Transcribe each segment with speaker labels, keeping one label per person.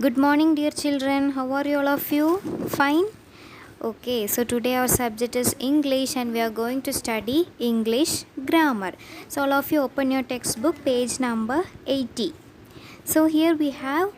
Speaker 1: Good morning, dear children. How are you all of you? Fine? Okay, so today our subject is English and we are going to study English grammar. So all of you open your textbook, page number 80. So here we have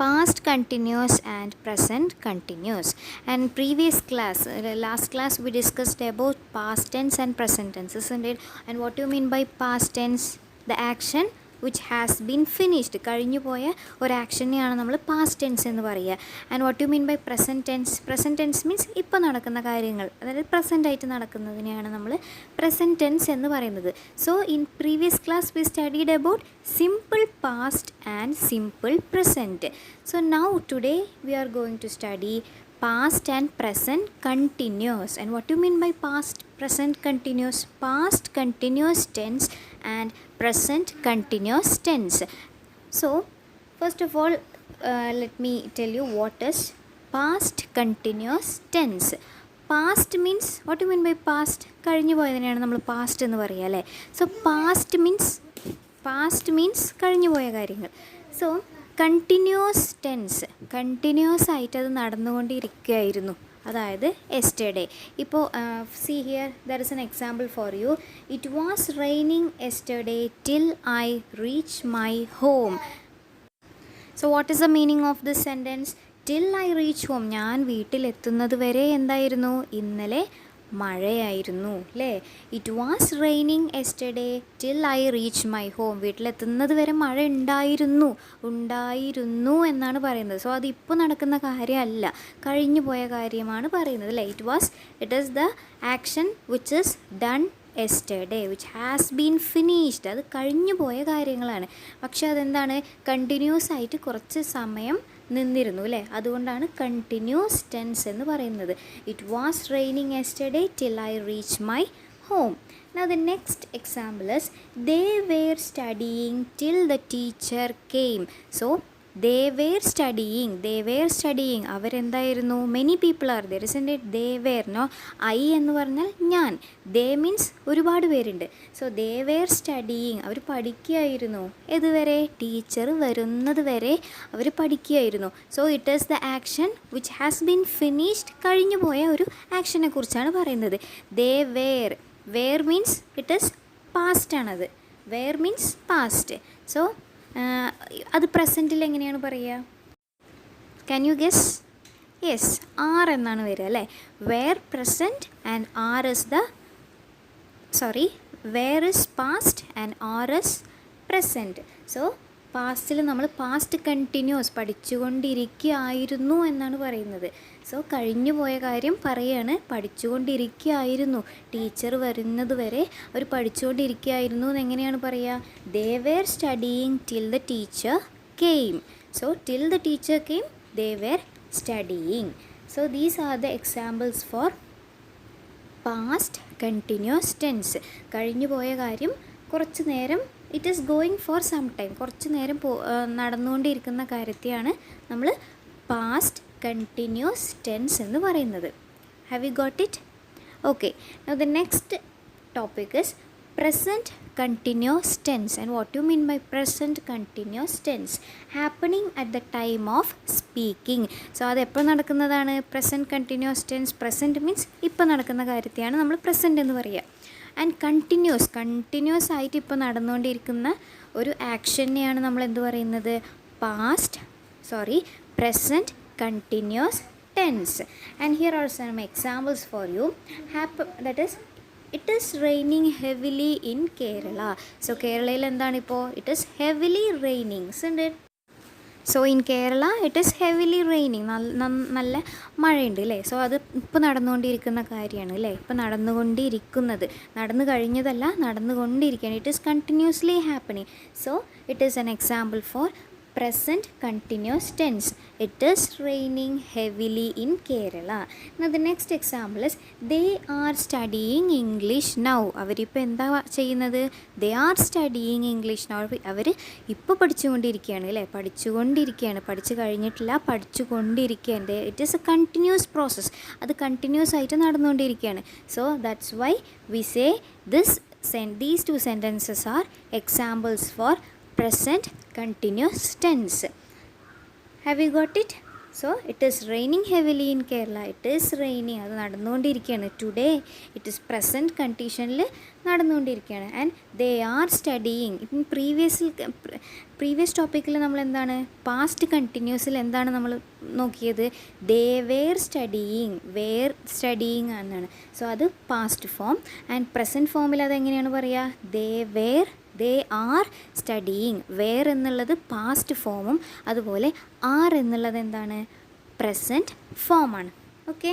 Speaker 1: past continuous and present continuous. And previous class, last class we discussed about past tense and present tense, isn't it? And what do you mean by past tense? The action which has been finished. കഴിഞ്ഞു പോയ ഒരു ആക്ഷനെയാണ് നമ്മൾ past tense എന്ന് പറയുക. And what you mean by present tense? Present tense means ഇപ്പോൾ നടക്കുന്ന കാര്യങ്ങൾ, അതായത് പ്രസൻ്റ് ആയിട്ട് നടക്കുന്നതിനെയാണ് നമ്മൾ പ്രസൻറ്റ് ടെൻസ് എന്ന് പറയുന്നത്. So in previous class we studied about simple past and simple present. So now today we are going to study past and present continuous. And what do you mean by past present continuous? Past continuous tense and present continuous tense. So first of all, let me tell you what is past continuous tense. Past means, what do you mean by past? കഴിഞ്ഞു പോയതിനെയാണ് നമ്മൾ past എന്ന് പറയുക അല്ലേ. So past means കഴിഞ്ഞു പോയ കാര്യങ്ങൾ. So continuous tense, continuous ആയിട്ട് അത് നടന്നുകൊണ്ടിരിക്കുകയായിരുന്നു, അതായത് എസ്റ്റർഡേ. ഇപ്പോൾ see here there is an example for you. It was raining yesterday till I reach my home. So what is the meaning of this sentence? Till I reach home, ഞാൻ വീട്ടിലെത്തുന്നത് വരെ എന്തായിരുന്നു? ഇന്നലെ മഴയായിരുന്നു അല്ലേ. It was raining yesterday till I reach my home, വീട്ടിലെത്തുന്നത് വരെ മഴ ഉണ്ടായിരുന്നു എന്നാണ് പറയുന്നത്. സോ അതിപ്പോൾ നടക്കുന്ന കാര്യമല്ല, കഴിഞ്ഞു പോയ കാര്യമാണ് പറയുന്നത് അല്ലേ. It is the action which is done yesterday which has been finished. അത് കഴിഞ്ഞു പോയ കാര്യങ്ങളാണ്. പക്ഷെ അതെന്താണ്? കണ്ടിന്യൂസ് ആയിട്ട് കുറച്ച് സമയം നിന്നിരുന്നു അല്ലേ. അതുകൊണ്ടാണ് കണ്ടിന്യൂസ് ടെൻസ് എന്ന് പറയുന്നത്. It was raining yesterday till I reach my home. Now the next example is they were studying till the teacher came. So they were studying. അവരെന്തായിരുന്നു? Many people are there, isn't it? they were, no, I എന്ന് പറഞ്ഞാൽ ഞാൻ, they means ഒരുപാട് പേരുണ്ട്. So they were studying, അവർ പഠിക്കുകയായിരുന്നു. ഏതുവരെ? Teacher വരുന്നത് വരെ അവർ പഠിക്കുകയായിരുന്നു. So it is the action which has been finished, കഴിഞ്ഞു പോയ ഒരു ആക്ഷനെ കുറിച്ചാണ് പറയുന്നത്. they were means it is past ആണത്. were means past. സോ അത് പ്രസൻറ്റിൽ എങ്ങനെയാണ് പറയുക? Can you guess? Yes, are എന്നാണ് വരിക അല്ലേ. Were present and are is were is past and are is present. So പാസ്റ്റിൽ നമ്മൾ പാസ്റ്റ് കണ്ടിന്യൂസ്, പഠിച്ചുകൊണ്ടിരിക്കുകയായിരുന്നു എന്നാണ് പറയുന്നത്. സോ കഴിഞ്ഞു പോയ കാര്യം പറയുകയാണ്, പഠിച്ചുകൊണ്ടിരിക്കുകയായിരുന്നു, ടീച്ചർ വരുന്നത് വരെ അവർ പഠിച്ചുകൊണ്ടിരിക്കുകയായിരുന്നു എന്നെങ്ങനെയാണ് പറയുക? they were studying till the teacher came. So till the teacher came they were studying. So these are the examples for past continuous tense. കഴിഞ്ഞു പോയ കാര്യം കുറച്ച് നേരം, it is going for some time, കുറച്ച് നേരം നടന്നുകൊണ്ടിരിക്കുന്ന കാര്യത്തെയാണ് നമ്മൾ പാസ്റ്റ് കണ്ടിന്യൂസ് ടെൻസ് എന്ന് പറയുന്നത്. Have you got it? Okay. Now the next topic is present continuous tense. And what do you mean by present continuous tense? Happening at the time of speaking. So അത് എപ്പോൾ നടക്കുന്നതാണ് present continuous tense? present means ഇപ്പോൾ നടക്കുന്ന കാര്യത്തെയാണ് നമ്മൾ present എന്ന് പറയുക. And continuous ആയിട്ട് ഇപ്പോൾ നടന്നുകൊണ്ടിരിക്കുന്ന ഒരു ആക്ഷനെയാണ് നമ്മൾ എന്ത് പറയുന്നത്? present continuous tense. And here are some examples for you. That is, it is raining heavily in Kerala. So കേരളയിൽ എന്താണ് ഇപ്പോൾ? it is heavily raining, isn't it? So in Kerala it is heavily raining, നല്ല മഴയുണ്ട് അല്ലേ. So അത് ഇപ്പോൾ നടന്നുകൊണ്ടിരിക്കുന്ന കാര്യമാണ് അല്ലേ. ഇപ്പോൾ നടന്നു കഴിഞ്ഞതല്ല, നടന്നുകൊണ്ടിരിക്കുകയാണ്. It is continuously happening. So it is N example four present continuous tense. It is raining heavily in Kerala. Now the next example is they are studying English now. അവരിപ്പോൾ എന്താ ചെയ്യുന്നത്? they are studying English now. അവർ ഇപ്പോൾ പഠിച്ചുകൊണ്ടിരിക്കുകയാണ് അല്ലേ. പഠിച്ചു കഴിഞ്ഞിട്ടില്ല, പഠിച്ചുകൊണ്ടിരിക്കുകയാണ്. It is a continuous process. അത് കണ്ടിന്യൂസ് ആയിട്ട് നടന്നുകൊണ്ടിരിക്കുകയാണ്. So that's why we say these two sentences are examples for present continuous tense. Have you got it? So it is raining heavily in Kerala. It is raining, അത് നടന്നുകൊണ്ടിരിക്കുകയാണ്. Today it is present കണ്ടീഷനിൽ നടന്നുകൊണ്ടിരിക്കുകയാണ്. And they are studying. ഇപ്പം previous ടോപ്പിക്കിൽ നമ്മൾ എന്താണ് past കണ്ടിന്യൂസിൽ എന്താണ് നമ്മൾ നോക്കിയത്? ദേ വേർ സ്റ്റഡിയിങ് എന്നാണ്. സോ അത് പാസ്റ്റ് ഫോം. ആൻഡ് പ്രസൻറ്റ് ഫോമിൽ അതെങ്ങനെയാണ് പറയുക? They are studying. വേർ എന്നുള്ളത് പാസ്റ്റ് ഫോമും അതുപോലെ ആർ എന്നുള്ളത് എന്താണ് പ്രസൻറ്റ് ഫോമാണ്. Okay.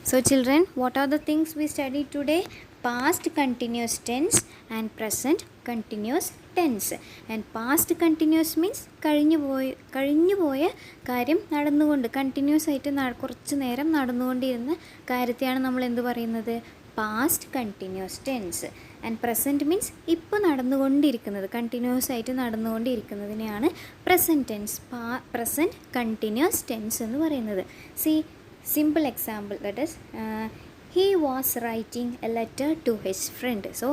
Speaker 1: So children, what are the things we studied today? Past continuous tense and present continuous tense. And past continuous means കഴിഞ്ഞു പോയ കാര്യം നടന്നുകൊണ്ട് കണ്ടിന്യൂസ് ആയിട്ട് കുറച്ച് നേരം നടന്നുകൊണ്ടിരുന്ന കാര്യത്തെയാണ് നമ്മൾ എന്ത് പറയുന്നത്? Past continuous tense. And present means ഇപ്പോൾ നടന്നുകൊണ്ടിരിക്കുന്നത്, കണ്ടിന്യൂസ് ആയിട്ട് നടന്നുകൊണ്ടിരിക്കുന്നതിനെയാണ് present tense, present continuous tense എന്ന് പറയുന്നത്. See simple example, that is he was writing a letter to his friend. So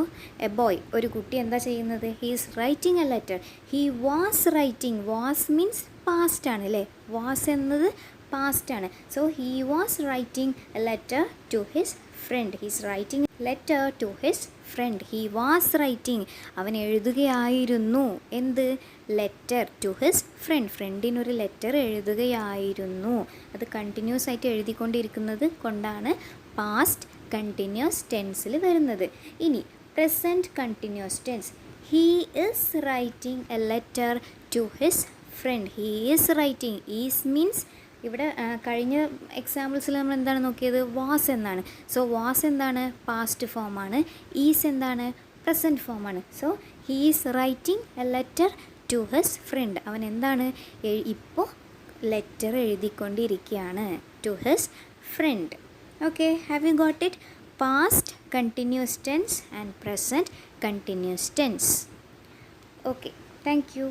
Speaker 1: a boy, ഒരു കുട്ടി എന്താ ചെയ്യുന്നത്? he is writing a letter. he was writing. was means past ആണ് അല്ലേ? was എന്നത് past ആണ്. so he was writing a letter to his friend. he is writing a letter to his friend. he was writing. അവൻ എഴുതുകയായിരുന്നു. എന്ത്? Letter to his friend. ഫ്രണ്ടിനൊരു letter എഴുതുകയായിരുന്നു. അത് കണ്ടിന്യൂസ് ആയിട്ട് എഴുതിക്കൊണ്ടിരിക്കുന്നത് കൊണ്ടാണ് പാസ്റ്റ് കണ്ടിന്യൂസ് ടെൻസിൽ വരുന്നത്. ഇനി present continuous tense. He is writing a letter to his friend. He is writing. Is means ഇവിടെ കഴിഞ്ഞ എക്സാമ്പിൾസിൽ നമ്മൾ എന്താണ് നോക്കിയത്? വാസ് എന്നാണ്. സോ വാസ് എന്താണ്? പാസ്റ്റ് ഫോമാണ്. ഈസ് എന്താണ്? പ്രസൻറ്റ് ഫോമാണ്. So he is writing a letter to his friend. അവൻ എന്താണ്? ഇപ്പോൾ ലെറ്റർ എഴുതിക്കൊണ്ടിരിക്കുകയാണ്. To his friend. Okay, have you got it? Past continuous tense and present continuous tense. Okay, thank U.